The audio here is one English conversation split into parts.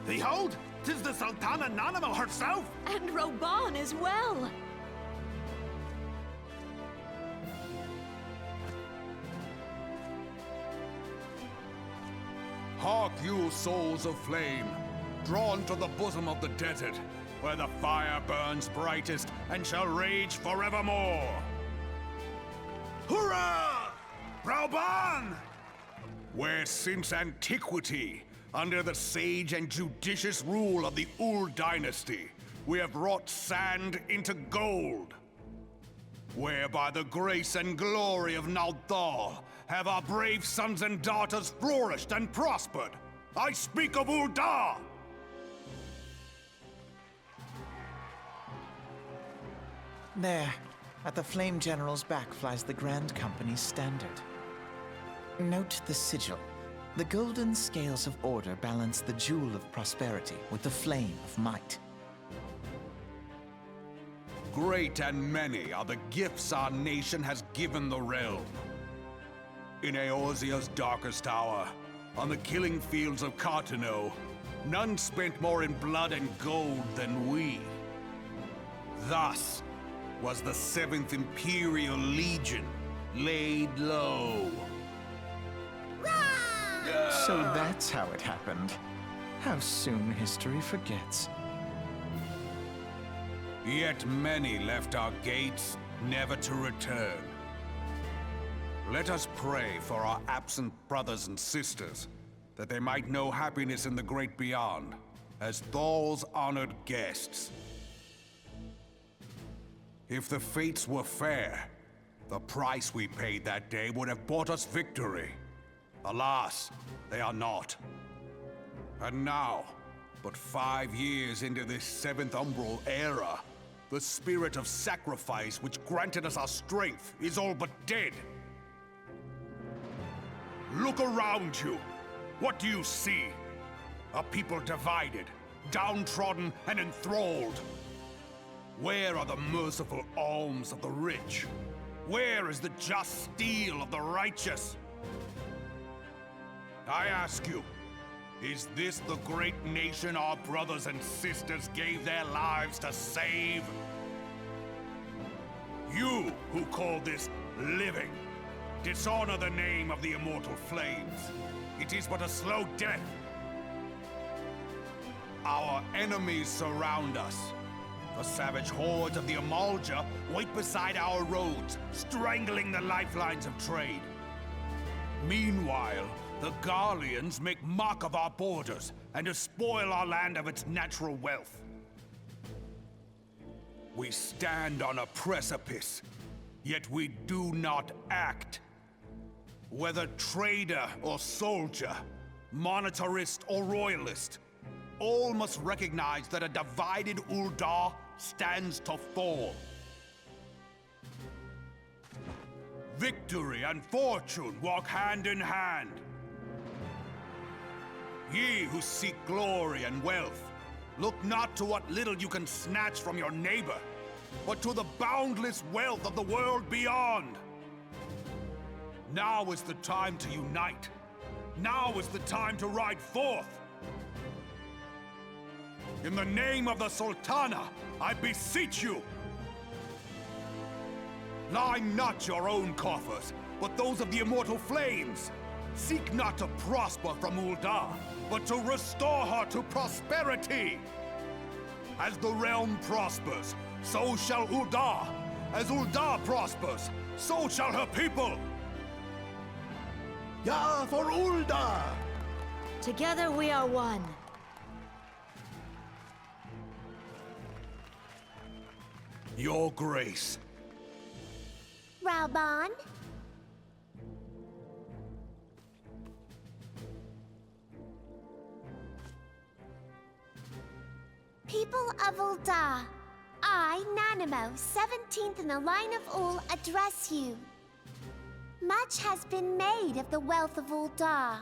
Behold, 'tis the Sultana Nanamo herself! And Reborn as well! Hark you, souls of flame, drawn to the bosom of the desert, where the fire burns brightest and shall rage forevermore! Hurrah! Reborn! Where since antiquity, under the sage and judicious rule of the Ul dynasty, we have wrought sand into gold. Where by the grace and glory of Naldal have our brave sons and daughters flourished and prospered. I speak of Ul'dah! There, at the Flame General's back flies the Grand Company's standard. Note the sigil. The golden scales of order balance the jewel of prosperity with the flame of might. Great and many are the gifts our nation has given the realm. In Eorzea's darkest hour, on the killing fields of Carteneau, none spent more in blood and gold than we. Thus was the Seventh Imperial Legion laid low. So that's how it happened. How soon history forgets. Yet many left our gates, never to return. Let us pray for our absent brothers and sisters, that they might know happiness in the great beyond, as Thal's honored guests. If the fates were fair, the price we paid that day would have bought us victory. Alas, they are not. And now, but 5 years into this Seventh Umbral era, the spirit of sacrifice which granted us our strength is all but dead. Look around you. What do you see? A people divided, downtrodden, and enthralled. Where are the merciful alms of the rich? Where is the just steel of the righteous? I ask you, is this the great nation our brothers and sisters gave their lives to save? You who call this living, dishonor the name of the immortal flames. It is but a slow death. Our enemies surround us. The savage hordes of the Amalja wait beside our roads, strangling the lifelines of trade. Meanwhile, the Garleans make mock of our borders and despoil our land of its natural wealth. We stand on a precipice, yet we do not act. Whether trader or soldier, monetarist or royalist, all must recognize that a divided Ul'dah stands to fall. Victory and fortune walk hand in hand. Ye who seek glory and wealth, look not to what little you can snatch from your neighbor, but to the boundless wealth of the world beyond. Now is the time to unite. Now is the time to ride forth. In the name of the Sultana, I beseech you! Line not your own coffers, but those of the immortal flames. Seek not to prosper from Ul'dah, but to restore her to prosperity. As the realm prospers, so shall Ul'dah. As Ul'dah prospers, so shall her people. Ya for Ul'dah! Together we are one. Your Grace. Reborn? People of Ul'dah, I, Nanamo, 17th in the line of Ul, address you. Much has been made of the wealth of Ul'dah.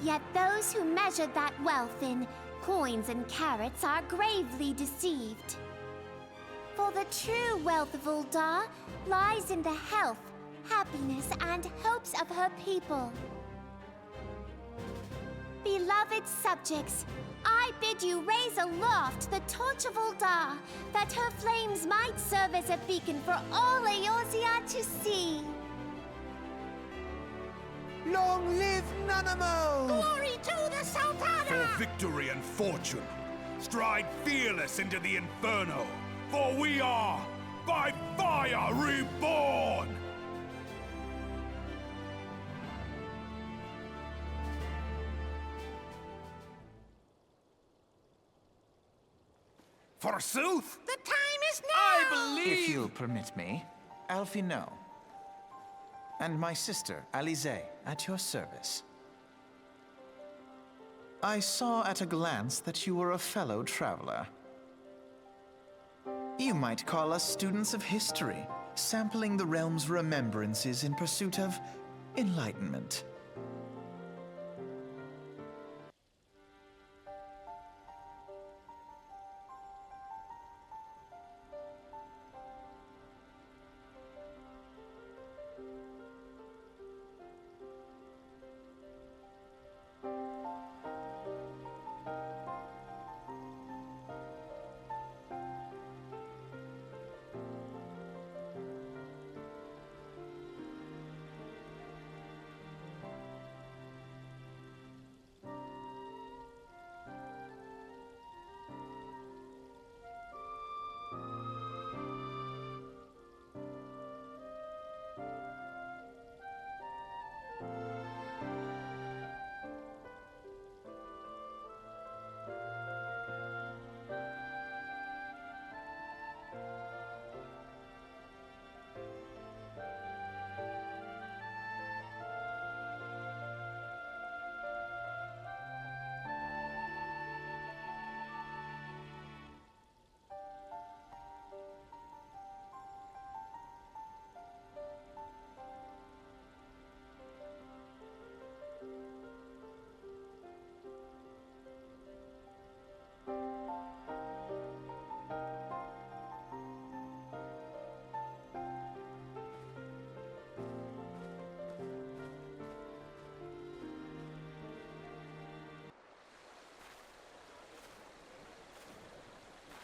Yet those who measured that wealth in coins and carats are gravely deceived. For the true wealth of Ul'dah lies in the health, happiness, and hopes of her people. Beloved subjects, I bid you raise aloft the torch of Ul'dah, that her flames might serve as a beacon for all Eorzea to see. Long live Nanamo! Glory to the Sultana! For victory and fortune, stride fearless into the Inferno, for we are, by fire, reborn! Forsooth? The time is now! I believe... If you'll permit me, Alphino. And my sister, Alize, at your service. I saw at a glance that you were a fellow traveler. You might call us students of history, sampling the realm's remembrances in pursuit of enlightenment.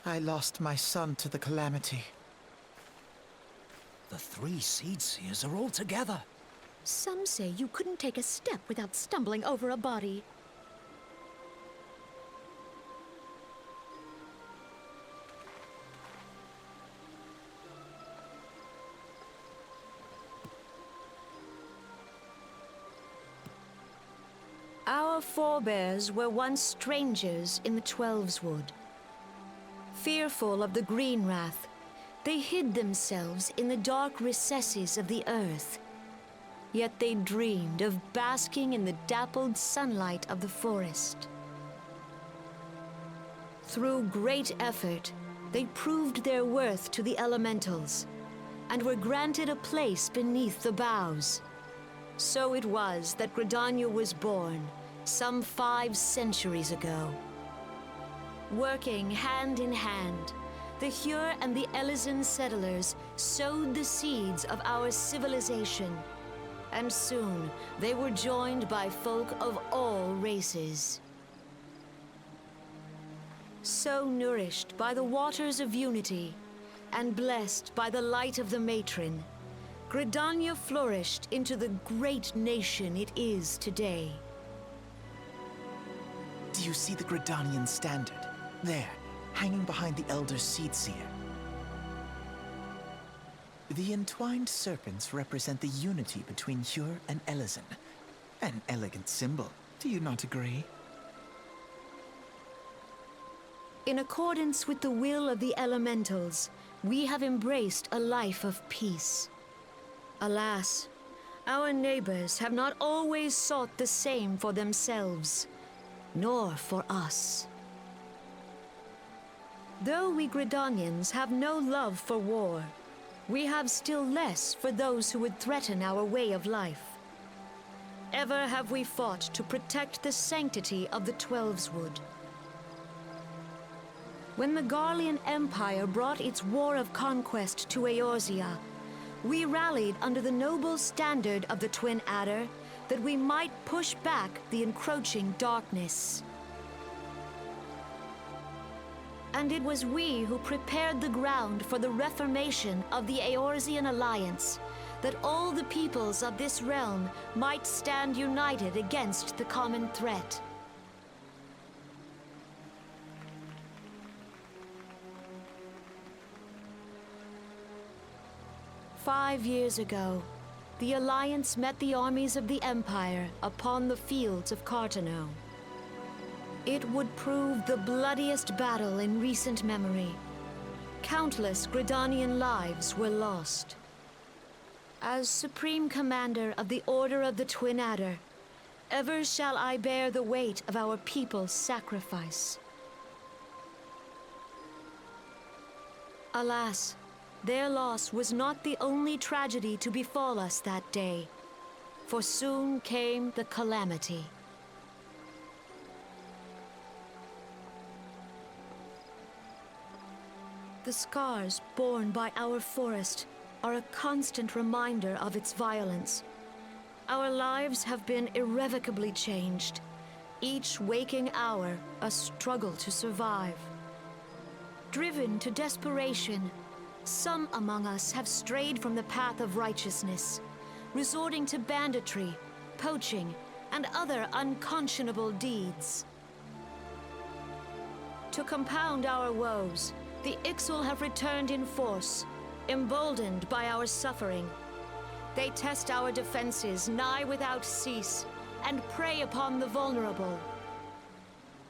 I lost my son to the Calamity. The three Seed Seers are all together. Some say you couldn't take a step without stumbling over a body. Our forebears were once strangers in the Twelveswood. Fearful of the Green Wrath, they hid themselves in the dark recesses of the earth. Yet they dreamed of basking in the dappled sunlight of the forest. Through great effort, they proved their worth to the elementals, and were granted a place beneath the boughs. So it was that Gridania was born, some 5 centuries ago. Working hand in hand, the Hyur and the Elysian settlers sowed the seeds of our civilization, and soon they were joined by folk of all races. So nourished by the waters of unity, and blessed by the light of the matron, Gridania flourished into the great nation it is today. Do you see the Gridanian standard? There, hanging behind the Elder Seedseer. The entwined serpents represent the unity between Hyur and Elysian. An elegant symbol, do you not agree? In accordance with the will of the elementals, we have embraced a life of peace. Alas, our neighbors have not always sought the same for themselves, nor for us. Though we Gridanians have no love for war, we have still less for those who would threaten our way of life. Ever have we fought to protect the sanctity of the Twelveswood. When the Garlean Empire brought its war of conquest to Eorzea, we rallied under the noble standard of the Twin Adder that we might push back the encroaching darkness. And it was we who prepared the ground for the reformation of the Eorzean Alliance, that all the peoples of this realm might stand united against the common threat. "5 years ago, the Alliance met the armies of the Empire upon the fields of Carteneau. It would prove the bloodiest battle in recent memory. Countless Gridanian lives were lost. As Supreme Commander of the Order of the Twin Adder, ever shall I bear the weight of our people's sacrifice. Alas, their loss was not the only tragedy to befall us that day, for soon came the Calamity. The scars borne by our forest are a constant reminder of its violence. Our lives have been irrevocably changed, each waking hour a struggle to survive. Driven to desperation, some among us have strayed from the path of righteousness, resorting to banditry, poaching, and other unconscionable deeds. To compound our woes, the Ixal have returned in force, emboldened by our suffering. They test our defenses nigh without cease, and prey upon the vulnerable.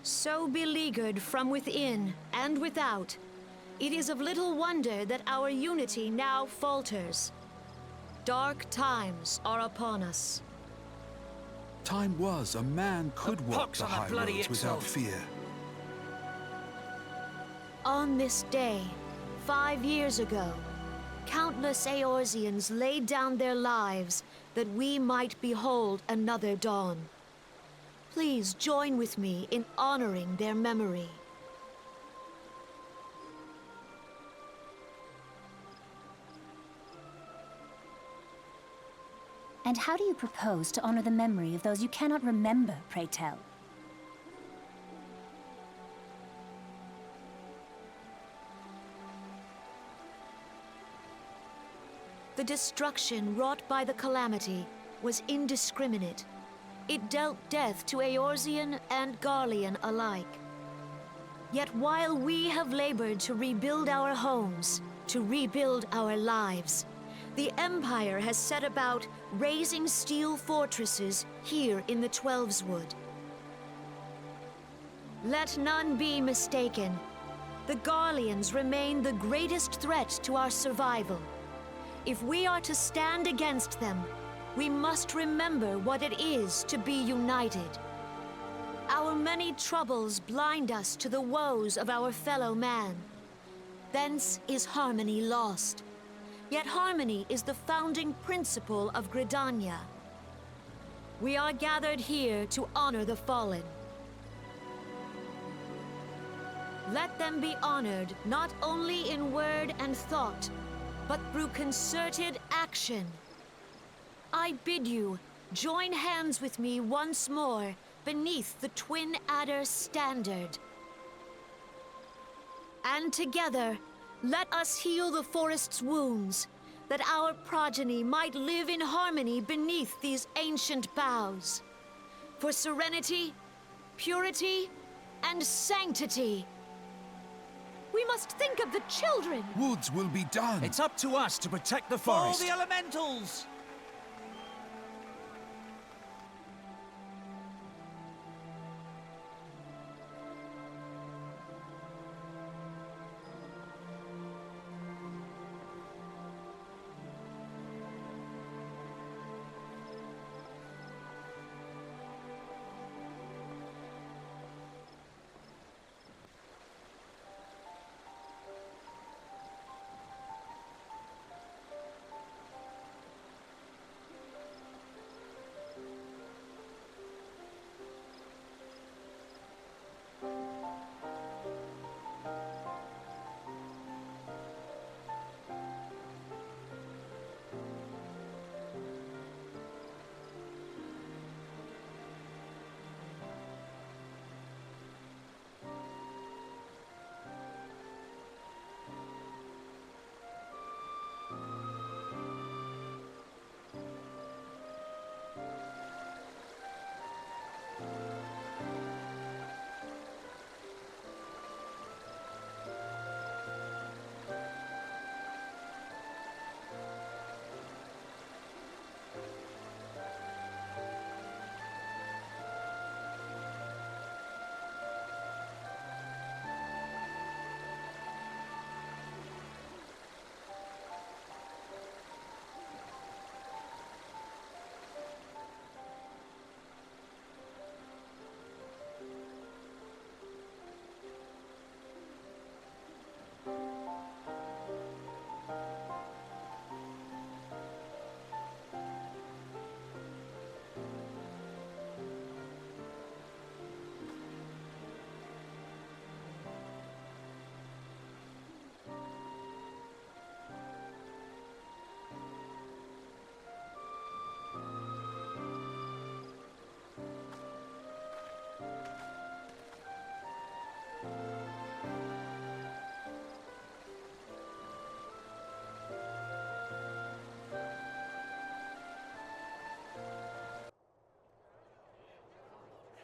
So beleaguered from within and without, it is of little wonder that our unity now falters. Dark times are upon us. Time was a man could walk pox the on that high bloody roads without Ixal. fear. On this day, 5 years ago, countless Eorzeans laid down their lives that we might behold another dawn. Please join with me in honoring their memory. And how do you propose to honor the memory of those you cannot remember, pray tell? The destruction wrought by the Calamity was indiscriminate. It dealt death to Eorzean and Garlean alike. Yet while we have labored to rebuild our homes, to rebuild our lives, the Empire has set about raising steel fortresses here in the Twelveswood. Let none be mistaken. The Garleans remain the greatest threat to our survival. If we are to stand against them, we must remember what it is to be united. Our many troubles blind us to the woes of our fellow man. Thence is harmony lost. Yet harmony is the founding principle of Gridania. We are gathered here to honor the fallen. Let them be honored not only in word and thought, but through concerted action. I bid you join hands with me once more beneath the Twin Adder standard. And together, let us heal the forest's wounds, that our progeny might live in harmony beneath these ancient boughs. For serenity, purity, and sanctity. We must think of the children! Woods will be done. It's up to us to protect the For forest. the elementals!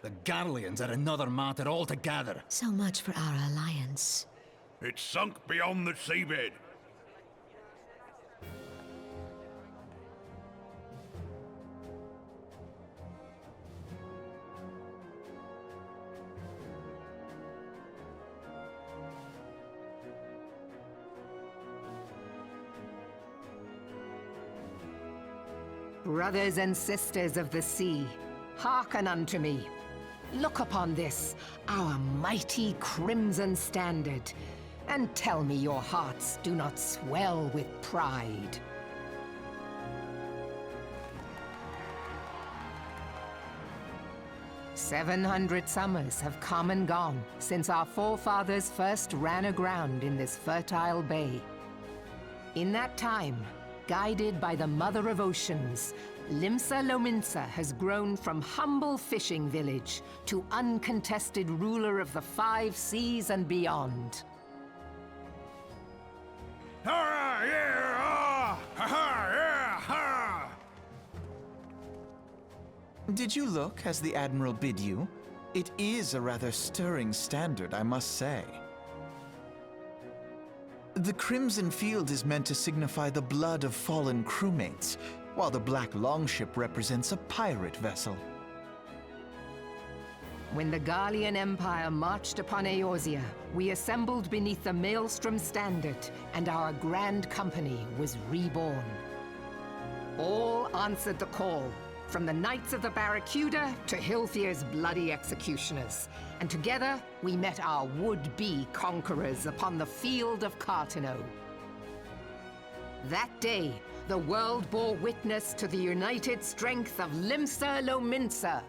The Garleans are another matter altogether. So much for our alliance. It's sunk beyond the seabed. Brothers and sisters of the sea, hearken unto me. Look upon this, our mighty crimson standard, and tell me your hearts do not swell with pride. "700 summers have come and gone since our forefathers first ran aground in this fertile bay. In that time, guided by the Mother of Oceans, Limsa Lominsa has grown from humble fishing village to uncontested ruler of the 5 seas and beyond. Ah, yeah, ah, ha, ha, yeah, ha. Did you look as the Admiral bid you? It is a rather stirring standard, I must say. The crimson field is meant to signify the blood of fallen crewmates, while the black longship represents a pirate vessel. When the Garlean Empire marched upon Eorzea, we assembled beneath the Maelstrom Standard, and our Grand Company was reborn. All answered the call, from the Knights of the Barracuda to Hilfir's bloody executioners, and together we met our would-be conquerors upon the field of Carteneau. That day, the world bore witness to the united strength of Limsa Lominsa.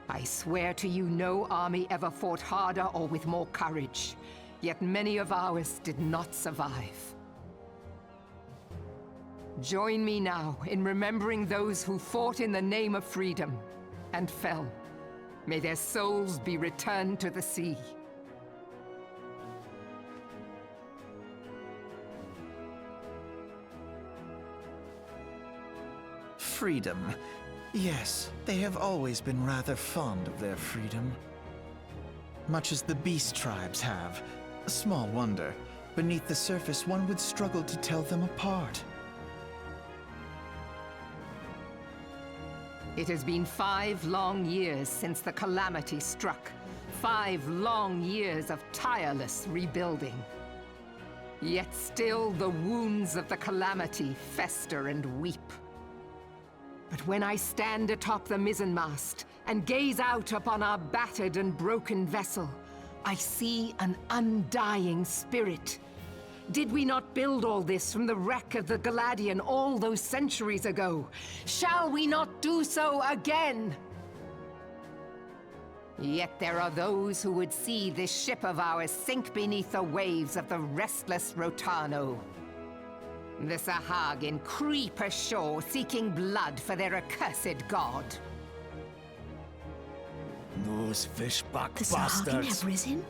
I swear to you, no army ever fought harder or with more courage, yet many of ours did not survive. Join me now in remembering those who fought in the name of freedom and fell. May their souls be returned to the sea. Freedom. Yes, they have always been rather fond of their freedom. Much as the beast tribes have. Small wonder. Beneath the surface, one would struggle to tell them apart. It has been 5 long years since the Calamity struck. 5 long years of tireless rebuilding. Yet still the wounds of the Calamity fester and weep. But when I stand atop the mizzenmast and gaze out upon our battered and broken vessel, I see an undying spirit. Did we not build all this from the wreck of the Galadian all those centuries ago? Shall we not do so again? Yet there are those who would see this ship of ours sink beneath the waves of the restless Rotano. The Sahagin creep ashore seeking blood for their accursed god. Those fishback The Sahagin bastards. have risen?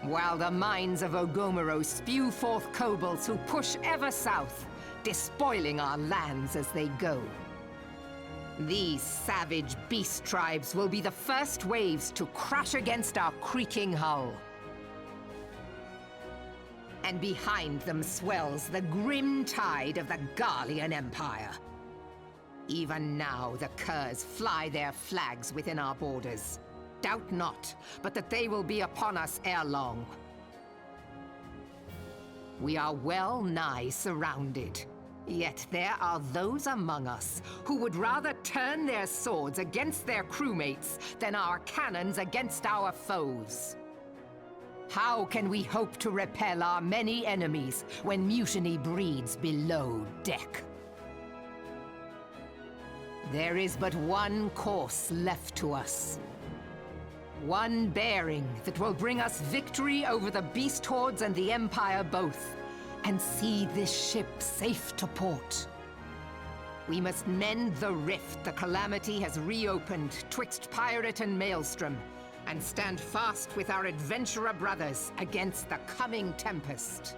While the mines of Ogomero spew forth kobolds who push ever south, despoiling our lands as they go. These savage beast tribes will be the first waves to crash against our creaking hull. And behind them swells the grim tide of the Garlean Empire. Even now the curs fly their flags within our borders. Doubt not, but that they will be upon us ere long. We are well nigh surrounded. Yet there are those among us who would rather turn their swords against their crewmates than our cannons against our foes. How can we hope to repel our many enemies when mutiny breeds below deck? There is but one course left to us. One bearing that will bring us victory over the beast hordes and the Empire both, and see this ship safe to port. We must mend the rift the Calamity has reopened twixt Pirate and Maelstrom, and stand fast with our adventurer brothers against the coming tempest.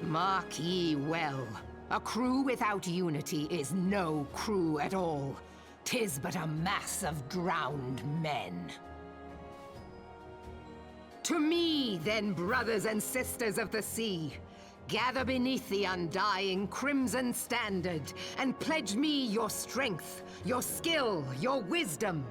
Mark ye well, A crew without unity is no crew at all. 'Tis but a mass of drowned men. To me, then, brothers and sisters of the sea, gather beneath the undying crimson standard, and pledge me your strength, your skill, your wisdom.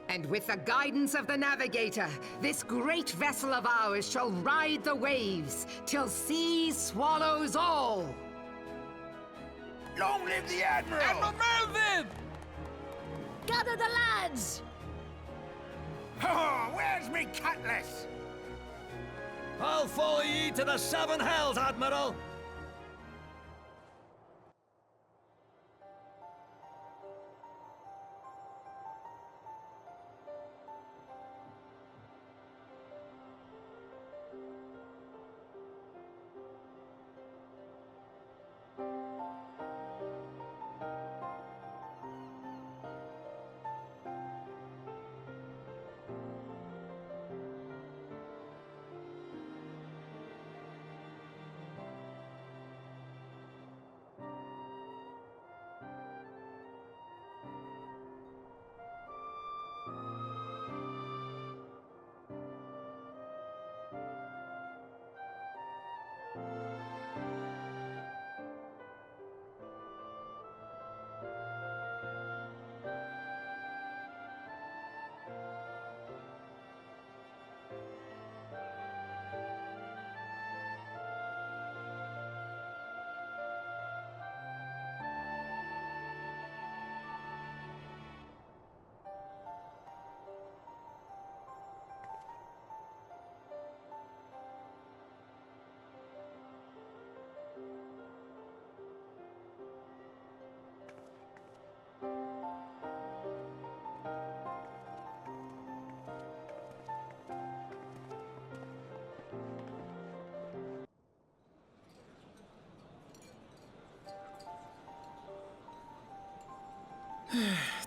And with the guidance of the navigator, this great vessel of ours shall ride the waves, till sea swallows all! Long live the Admiral! Admiral Melvin! Gather the lads! Oh, where's me cutlass? I'll follow ye to the seven hells, Admiral!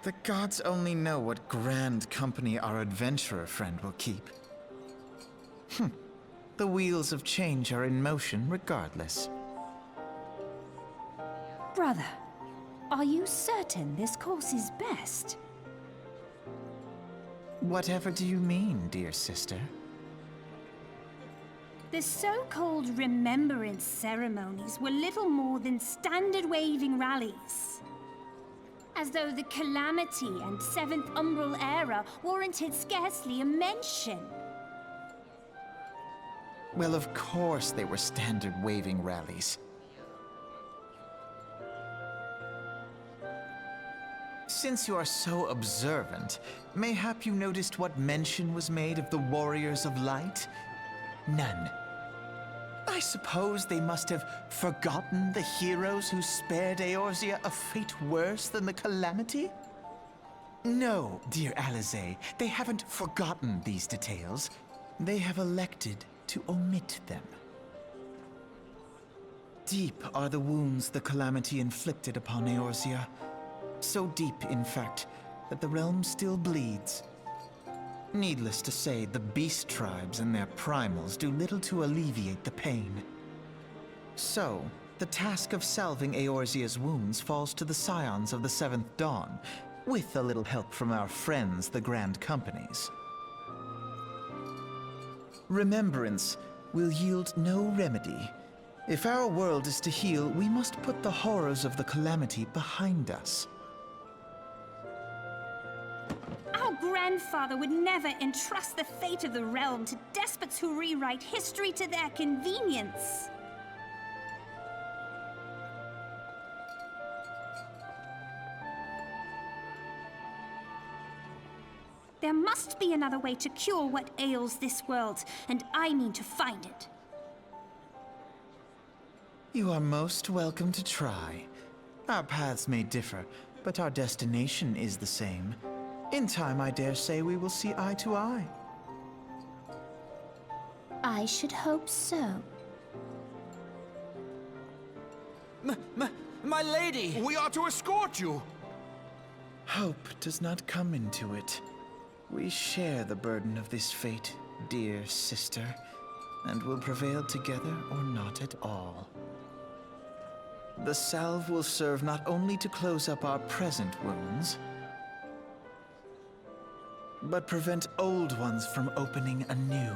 The gods only know what grand company our adventurer friend will keep. The wheels of change are in motion regardless. Brother, are you certain this course is best? Whatever do you mean, dear sister? The so-called remembrance ceremonies were little more than standard waving rallies. As though the Calamity and Seventh Umbral era warranted scarcely a mention. Well, of course they were standard waving rallies. Since you are so observant, mayhap you noticed what mention was made of the Warriors of Light? None. I suppose they must have forgotten the heroes who spared Eorzea a fate worse than the Calamity? No, dear Alize, they haven't forgotten these details. They have elected to omit them. Deep are the wounds the Calamity inflicted upon Eorzea. So deep, in fact, that the realm still bleeds. Needless to say, the beast tribes and their primals do little to alleviate the pain. So, the task of salving Eorzea's wounds falls to the scions of the Seventh Dawn, with a little help from our friends, the Grand Companies. Remembrance will yield no remedy. If our world is to heal, we must put the horrors of the Calamity behind us. Our grandfather would never entrust the fate of the realm to despots who rewrite history to their convenience. There must be another way to cure what ails this world, and I mean to find it. You are most welcome to try. Our paths may differ, but our destination is the same. In time, I dare say we will see eye to eye. I should hope so. My lady! We are to escort you. Hope does not come into it. We share the burden of this fate, dear sister, and will prevail together or not at all. The salve will serve not only to close up our present wounds, but prevent old ones from opening anew.